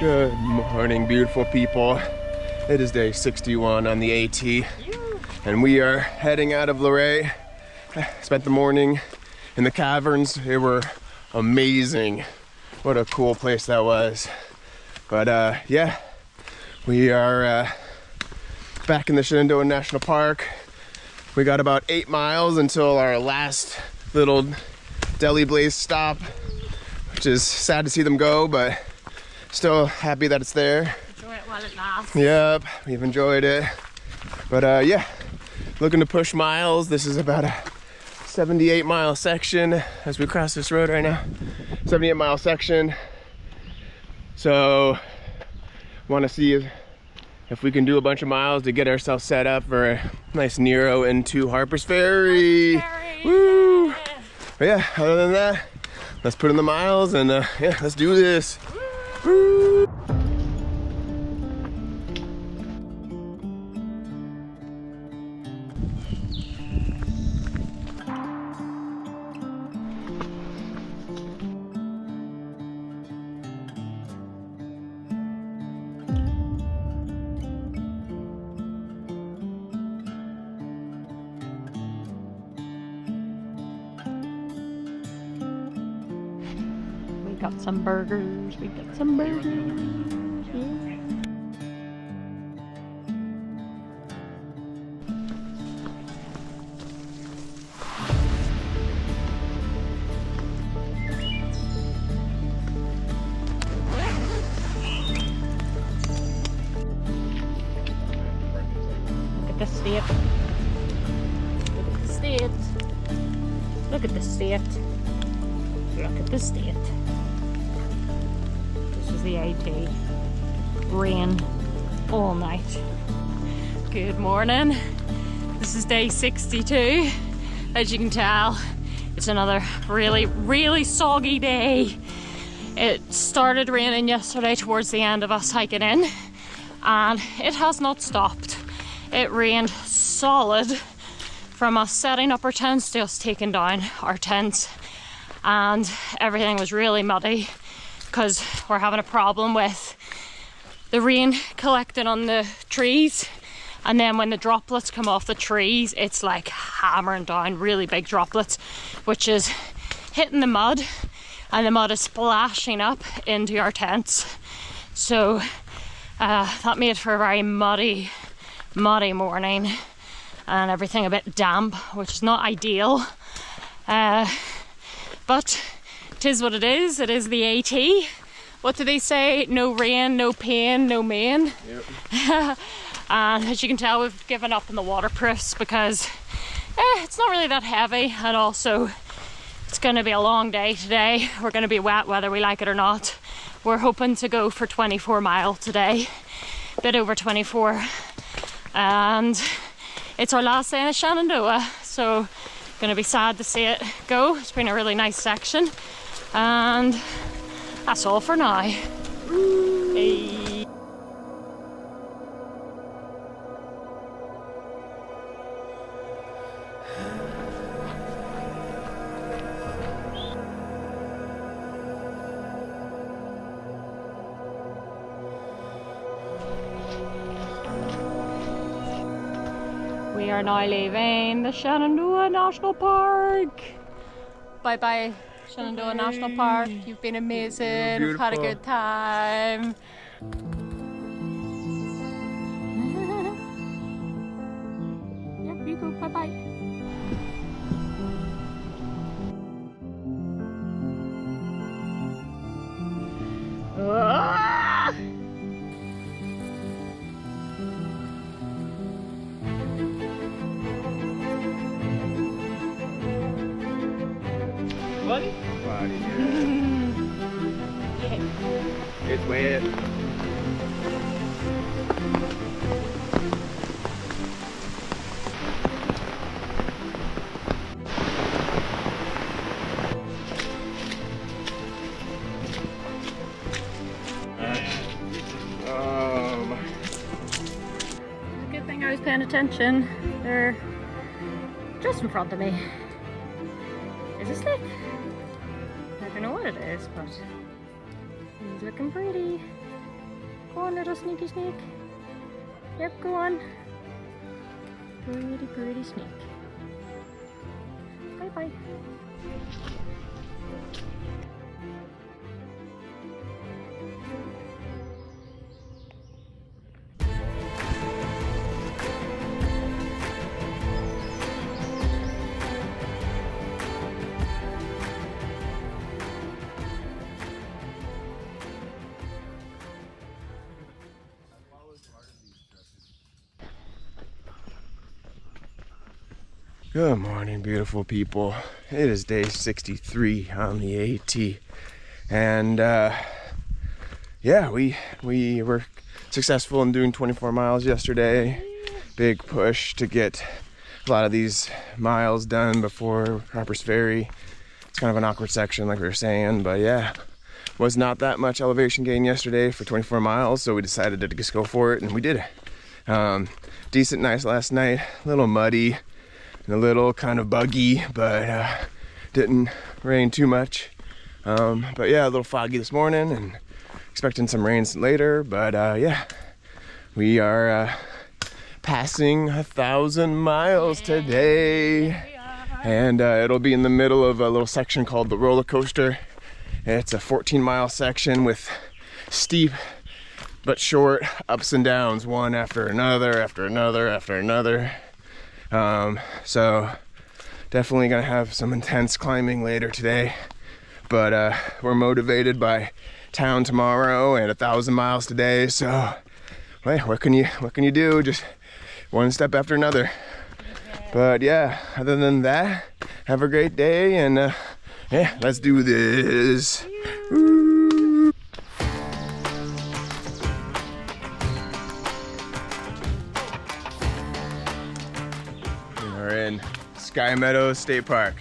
Good morning, beautiful people. It is day 61 on the AT, and we are heading out of Luray. Spent the morning in the caverns. They were amazing. What a cool place that was. But yeah, we are back in the Shenandoah National Park. We got about 8 miles until our last little deli blaze stop, which is sad to see them go, but still happy that it's there. Enjoy it while it lasts. Yep, we've enjoyed it. But yeah, looking to push miles. This is about a 78-mile section as we cross this road right now. 78-mile section. So want to see if we can do a bunch of miles to get ourselves set up for a nice Nero into Harpers Ferry. Woo! Yeah. But yeah, other than that, let's put in the miles and yeah, let's do this. Woo! Got some burgers. We got some burgers. Yeah. Look at the state. Look at the state. Look at the state. Look at the state. The AT. Rain all night. Good morning. This is day 62. As you can tell, it's another really soggy day. It started raining yesterday towards the end of us hiking in, and it has not stopped. It rained solid from us setting up our tents to us taking down our tents, and everything was really muddy because we're having a problem with the rain collecting on the trees, and then when the droplets come off the trees, it's like hammering down really big droplets, which is hitting the mud, and the mud is splashing up into our tents. So that made for a very muddy morning, and everything a bit damp, which is not ideal, but it is what it is. It is the AT. What do they say? No rain, no pain, no main. Yep. And as you can tell, we've given up on the waterproofs because it's not really that heavy, and also it's going to be a long day today. We're going to be wet whether we like it or not. We're hoping to go for 24 miles today, a bit over 24, and it's our last day in the Shenandoah, so going to be sad to see it go. It's been a really nice section. And that's all for now. Hey. We are now leaving the Shenandoah National Park. Bye bye, Shenandoah National Park. You've been amazing. We've had a good time. Yeah, you go. Bye bye. Buddy? Buddy, yeah. It's wet. Good thing I was paying attention. They're just in front of me. Is it slick? I don't know what it is, but he's looking pretty. Go on, little sneaky snake. Yep, go on. Pretty, pretty snake. Bye-bye. Good morning, beautiful people. It is day 63 on the AT, and yeah, we were successful in doing 24 miles yesterday. Big push to get a lot of these miles done before Harpers Ferry. It's kind of an awkward section, like we were saying, but yeah, was not that much elevation gain yesterday for 24 miles, so we decided to just go for it, and we did it. Decent night last night, a little muddy. A little kind of buggy, but didn't rain too much. But yeah, a little foggy this morning and expecting some rains later. But yeah, we are passing 1,000 miles today. And it'll be in the middle of a little section called the roller coaster. It's a 14-mile section with steep but short ups and downs, one after another, after another, after another. So definitely gonna have some intense climbing later today, but we're motivated by town tomorrow and 1,000 miles today. So wait, what can you do? Just one step after another. But yeah, other than that, have a great day, and yeah, let's do this. Woo. We're in Sky Meadows State Park.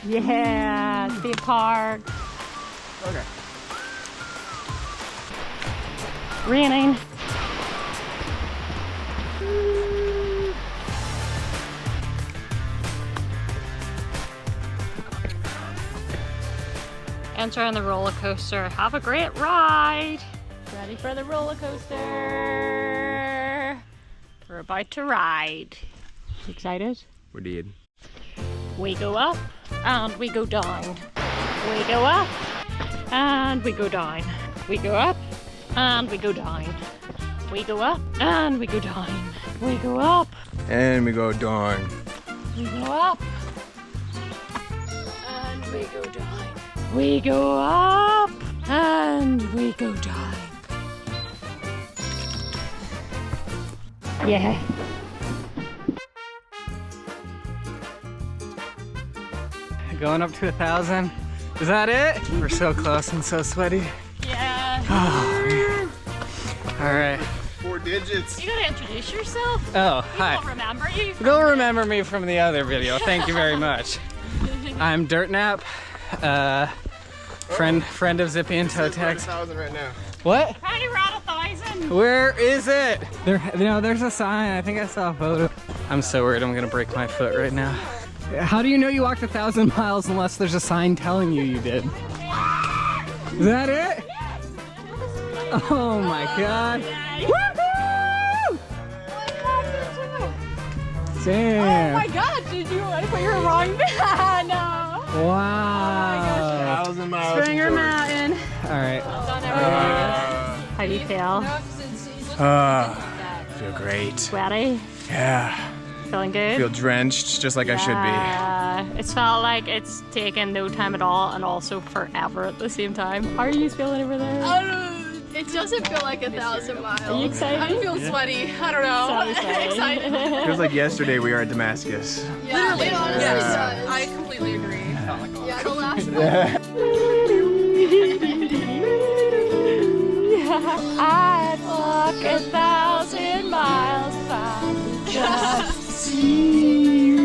Yeah, state park. Okay. Raining. Enter on the roller coaster. Have a great ride. Ready for the roller coaster. We're about to ride. Excited? We did. We go up and we go down. We go up and we go down. We go up and we go down. We go up and we go down. We go up And we go down. we go up and we go down. We go up and we go down. Yeah. Going up to 1,000. Is that it? We're so close and so sweaty. Yeah. All right. 4 digits. You gotta introduce yourself. Oh, hi. I'll remember you. They'll remember me from the other video. Thank you very much. I'm Dirtnap, friend of Zippy and Toe Tags. 1,000 right now. What? How we're at 1,000. Where is it? There's a sign. I think I saw a photo. I'm so worried I'm gonna break my foot right now. How do you know you walked 1,000 miles unless there's a sign telling you did? Is that it? Oh my god. Woohoo! Damn. Oh my god, did you put your wrong band? No. Wow. 1,000 miles. Springer Mountain. Alright. How do you feel? Feel great. Sweaty? Yeah. Feeling good? Feel drenched, just like I should It's felt like it's taken no time at all and also forever at the same time. How are you feeling over there? It doesn't feel like 1,000 miles. Are you excited? I feel sweaty. I don't know. So excited. be. Feels like yesterday we were at Damascus. Yeah, it honestly Yeah. does. I completely agree. Yeah, the last I'd walk 1,000 miles if I could just see you.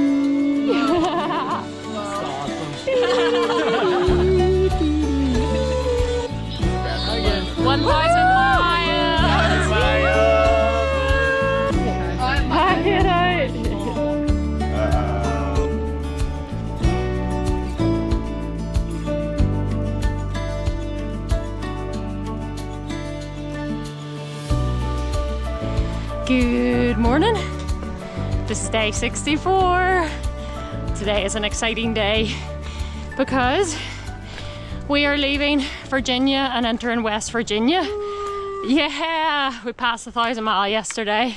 1,000 miles. Pack it out. Good morning. This is day 64. Today is an exciting day because we are leaving Virginia and entering West Virginia. Yeah, we passed the 1,000 mile yesterday,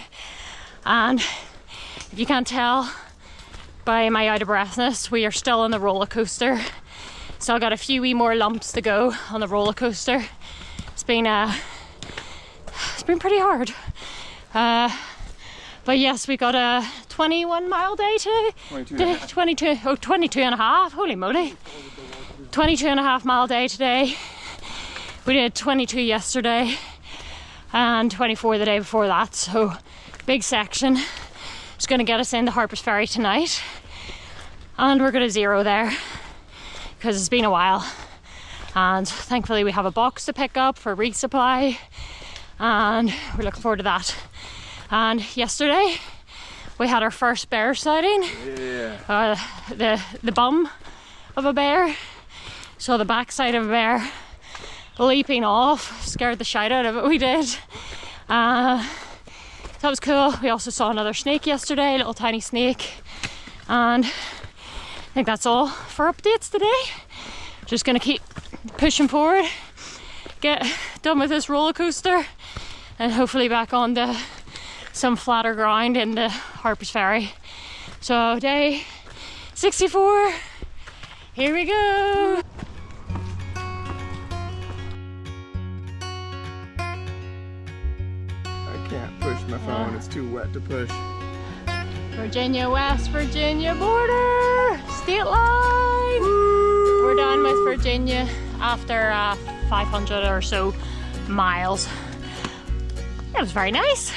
and if you can't tell by my out of breathness, we are still on the roller coaster. So I got a few wee more lumps to go on the roller coaster. It's been pretty hard. But yes, we got a 21 mile day today. 22 and a half, holy moly. 22 and a half mile day today. We did 22 yesterday and 24 the day before that, so big section. It's gonna get us into Harpers Ferry tonight, and we're gonna zero there because it's been a while, and thankfully we have a box to pick up for resupply, and we're looking forward to that. And yesterday we had our first bear sighting. Yeah. The bum of a bear, so the backside of a bear leaping off, scared the shite out of it. We did. That was cool. We also saw another snake yesterday, a little tiny snake, and I think that's all for updates today. Just gonna keep pushing forward, get done with this roller coaster, and hopefully back on to some flatter ground in the Harpers Ferry. So day 64, here we go. I can't push my phone, it's too wet to push. Virginia, West Virginia border, state line. Woo! We're done with Virginia after 500 or so miles. It was very nice.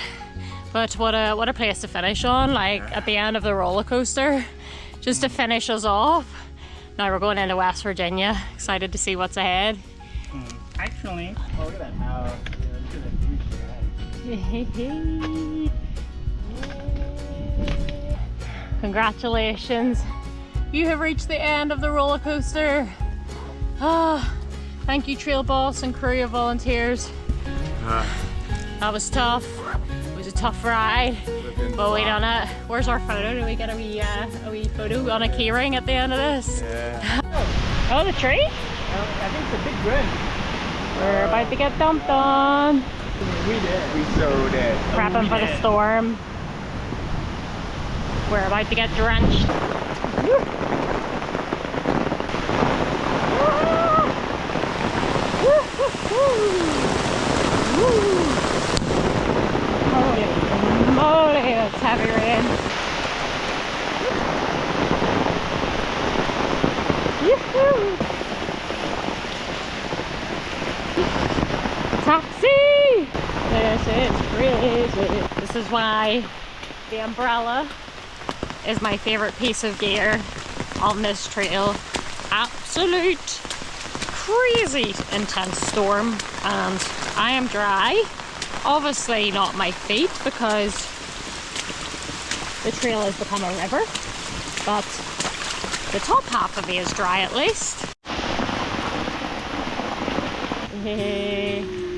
But what a place to finish on, like at the end of the roller coaster, just to finish us off. Now we're going into West Virginia, excited to see what's ahead. Actually, oh, look at that now. Look at that. Congratulations, you have reached the end of the roller coaster. Thank you, trail boss and crew of volunteers. That was tough. It was a tough ride, but we done it. Where's our photo? Do we get a wee photo on a keyring at the end of this? Yeah. Oh, the tree? I think it's a big grin. We're about to get dumped on. We did. We so did. Prepping for the storm. We're about to get drenched. Holy moly, it's heavy rain. Yoo-hoo. Taxi! This is crazy. This is why the umbrella is my favorite piece of gear on this trail. Absolute crazy intense storm, and I am dry. Obviously not my feet because the trail has become a river, but the top half of me is dry at least.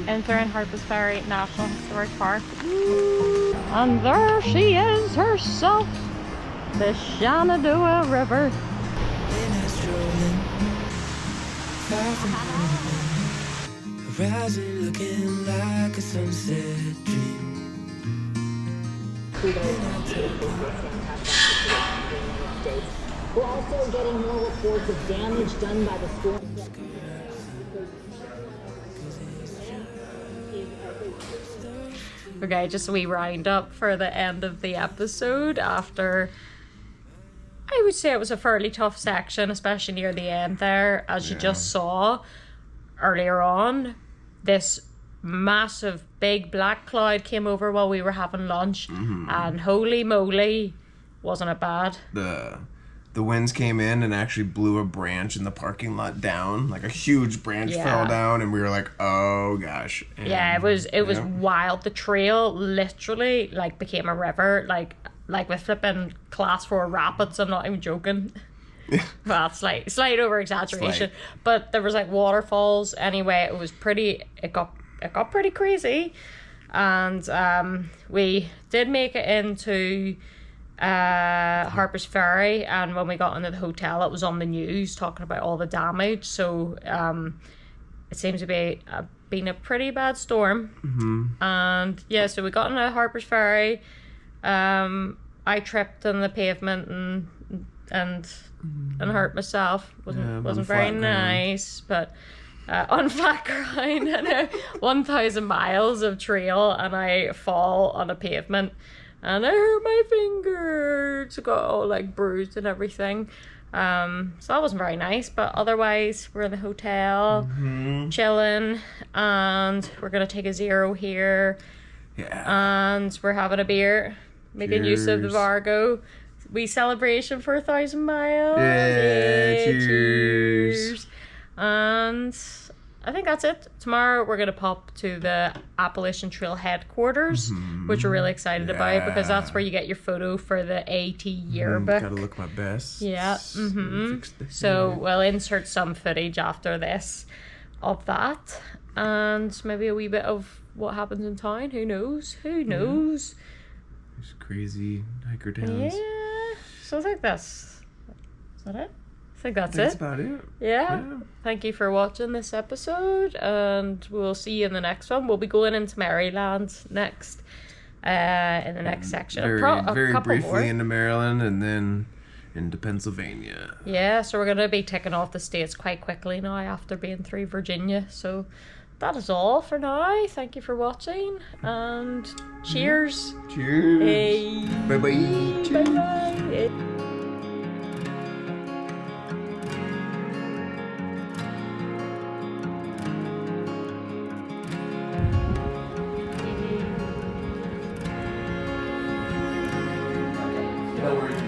Entering Harpers Ferry National Historic Park. And there she is herself, the Shenandoah River. Rising, looking like a sunset dream. We're also getting more reports of damage done by the storm. Okay, just a wee round up for the end of the episode after, I would say it was a fairly tough section, especially near the end there, as you just saw earlier on. This massive big black cloud came over while we were having lunch, and holy moly, wasn't it bad? The winds came in and actually blew a branch in the parking lot down, like a huge branch fell down, and we were like, oh gosh. And, yeah, it was wild. The trail literally like became a river, like with flipping class 4 rapids. I'm not even joking. Well, slight over exaggeration, but there was like waterfalls. Anyway, it got pretty crazy. and we did make it into Harpers Ferry, and when we got into the hotel it was on the news talking about all the damage, so it seems to be been a pretty bad storm. And yeah, so we got into Harpers Ferry. I tripped on the pavement and hurt myself. Wasn't very nice, but on flat ground and 1,000 miles of trail, and I fall on a pavement and I hurt my fingers, got all like bruised and everything. So that wasn't very nice, but otherwise we're in the hotel, chilling, and we're gonna take a zero here. And we're having a beer, making use of the Vargo. We celebration for 1,000 miles. Cheers. And I think that's it. Tomorrow we're gonna pop to the Appalachian Trail headquarters, which we're really excited about, because that's where you get your photo for the AT yearbook. Gotta look my best. Yeah. So we'll insert some footage after this of that, and maybe a wee bit of what happens in town. Who knows? There's crazy hiker towns. Yeah. So I think that's... Is that it? I think that's That's it. about it. Yeah. Thank you for watching this episode, and we'll see you in the next one. We'll be going into Maryland next, in the next section. Very, A very couple briefly more. into Maryland, and then into Pennsylvania. Yeah, so we're going to be ticking off the states quite quickly now after being through Virginia. So that is all for now. Thank you for watching, and cheers. Cheers. Hey. Bye-bye. Bye-bye. Don't worry.